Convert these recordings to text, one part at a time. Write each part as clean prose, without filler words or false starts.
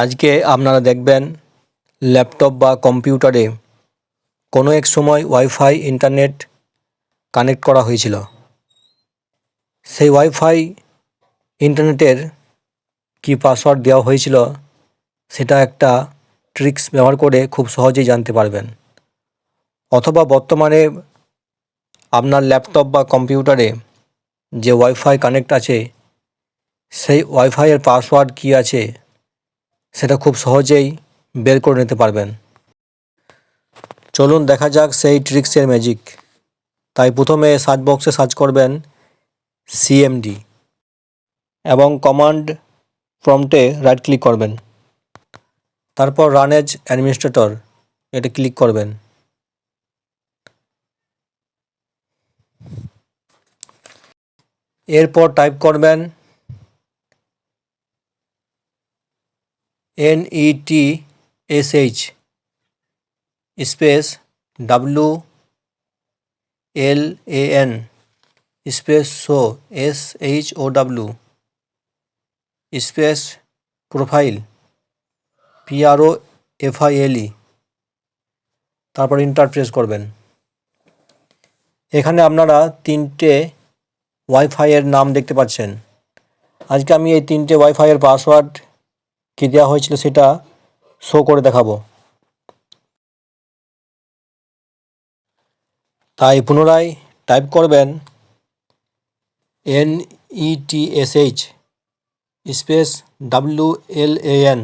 আজকে আপনারা দেখবেন ল্যাপটপ বা কম্পিউটারে কোনো এক সময় ওয়াইফাই ইন্টারনেট কানেক্ট করা হয়েছিল। সেই ওয়াইফাই ইন্টারনেটের কি পাসওয়ার্ড দেওয়া হয়েছিল সেটা একটা ট্রিক্স ব্যবহার করে খুব সহজেই জানতে পারবেন। অথবা বর্তমানে আপনার ল্যাপটপ বা কম্পিউটারে যে ওয়াইফাই কানেক্ট আছে সেই ওয়াইফাইয়ের পাসওয়ার্ড কী আছে সেটা খুব সহজেই বের করে নিতে পারবেন। চলুন দেখা যাক সেই ট্রিক্সের ম্যাজিক। তাই প্রথমে সার্চ বক্সে সার্চ করবেন সিএমডি এবং কমান্ড প্রম্পটে রাইট ক্লিক করবেন। তারপর রান এজ অ্যাডমিনিস্ট্রেটর এটা ক্লিক করবেন। এরপর টাইপ করবেন NETSH space WLAN space SHOW space profile PROFILE, তারপর এন্টার প্রেস করবেন। এখানে আপনারা তিনটে ওয়াইফাইয়ের নাম দেখতে পাচ্ছেন। আজকে আমি এই তিনটে ওয়াইফাইয়ের পাসওয়ার্ড কী দেওয়া হয়েছিল সেটা শো করে দেখাবো। তাই পুনরায় টাইপ করবেন NETSH space WLAN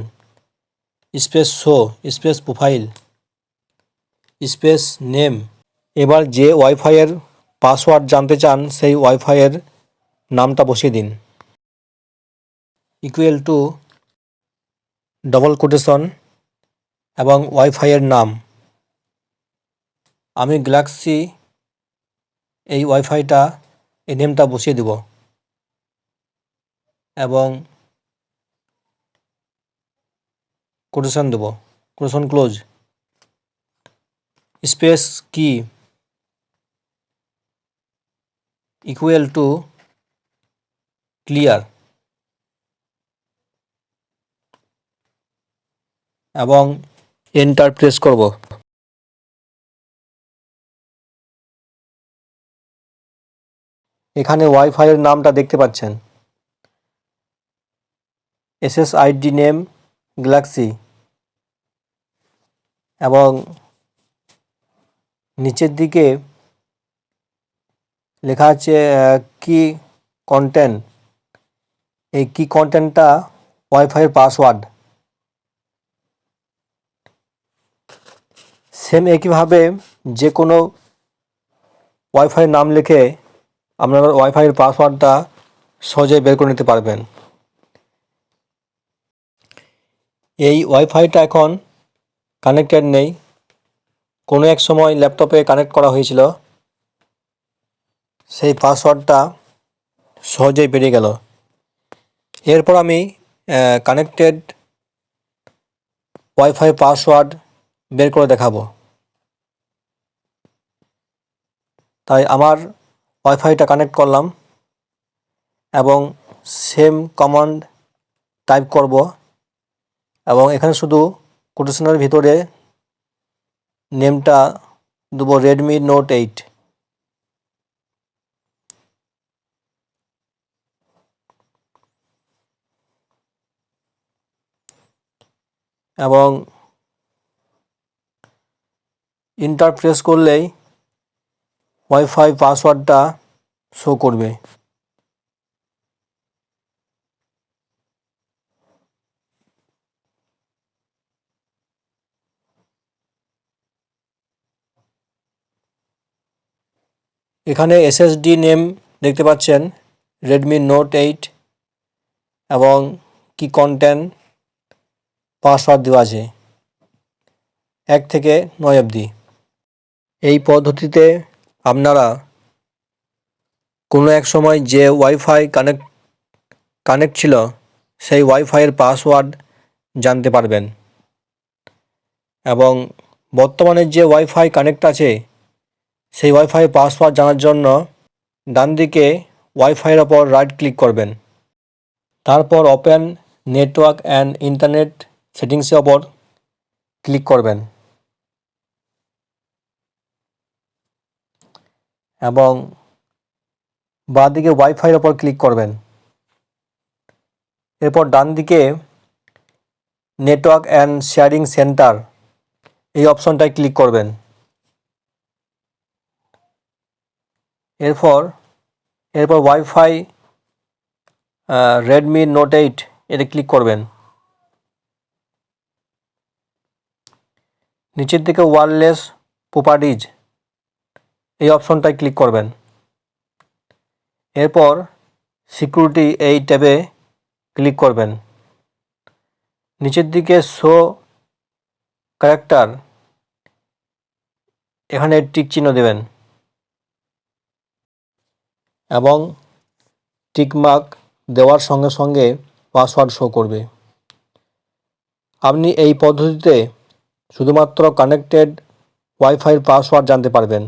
space space profile space name. এবার যে ওয়াইফাইয়ের পাসওয়ার্ড জানতে চান সেই ওয়াইফাইয়ের নামটা বসিয়ে দিন। ইকুয়াল টু ডবল কোটেশন এবং ওয়াইফাইয়ের নাম। আমি গ্যালাক্সি এই ওয়াইফাইটা এই নেমটা বসিয়ে দেব এবং কোটেশন দেব, কোটেশন ক্লোজ, স্পেস কি ইকুয়াল টু ক্লিয়ার এবং এন্টার প্রেস করব। এখানে ওয়াইফাইয়ের নামটা দেখতে পাচ্ছেন, SSID নেম গ্যালাক্সি এবং নিচের দিকে লেখা আছে কি কন্টেন্ট। এই কি কন্টেন্টটা ওয়াইফাইয়ের পাসওয়ার্ড। সেম একইভাবে যে কোনো ওয়াইফাইয়ের নাম লিখে আপনারা ওয়াইফাইয়ের পাসওয়ার্ডটা সহজেই বের করে নিতে পারবেন। এই ওয়াইফাইটা এখন কানেক্টেড নেই, কোনো এক সময় ল্যাপটপে কানেক্ট করা হয়েছিল, সেই পাসওয়ার্ডটা সহজেই বেরিয়ে গেল। এরপর আমি কানেক্টেড ওয়াইফাই পাসওয়ার্ড বের করে দেখাবো। তাই আমার ওয়াইফাইটা কানেক্ট করলাম এবং সেম কমান্ড টাইপ করব এবং এখানে শুধু কোটেশনের ভিতরে নেমটা দেবো Redmi Note 8 এবং এন্টার প্রেস করলেই ওয়াইফাই পাসওয়ার্ডটা শো করবে। এখানে SSD নেম দেখতে পাচ্ছেন Redmi Note 8 এবং কি কন্টেন্ট পাসওয়ার্ড দেওয়া আছে 1 থেকে 9 অবধি। এই পদ্ধতিতে আপনারা কোনো এক সময় যে ওয়াইফাই কানেক্ট ছিল সেই ওয়াইফাইয়ের পাসওয়ার্ড জানতে পারবেন এবং বর্তমানে যে ওয়াইফাই কানেক্ট আছে সেই ওয়াইফাইয়ের পাসওয়ার্ড জানার জন্য ডান দিকে ওয়াইফাইয়ের ওপর রাইট ক্লিক করবেন। তারপর ওপেন নেটওয়ার্ক অ্যান্ড ইন্টারনেট সেটিংসের ওপর ক্লিক করবেন এবং বাঁদিকে ওয়াইফাইয়ের ওপর ক্লিক করবেন। এরপর ডান দিকে নেটওয়ার্ক অ্যান্ড শেয়ারিং সেন্টার এই অপশনটায় ক্লিক করবেন। এরপর ওয়াইফাই রেডমি নোট 8 এতে ক্লিক করবেন। নিচের দিকে ওয়্যারলেস প্রপার্টিজ এই অপশনটায় ক্লিক করবেন। এরপর সিকিউরিটি এই ট্যাবে ক্লিক করবেন। নিচের দিকে শো ক্যারেক্টার এখানে টিক চিহ্ন দেবেন এবং টিকমার্ক দেওয়ার সঙ্গে সঙ্গে পাসওয়ার্ড শো করবে। আপনি এই পদ্ধতিতে শুধুমাত্র কানেক্টেড ওয়াইফাইয়ের পাসওয়ার্ড জানতে পারবেন।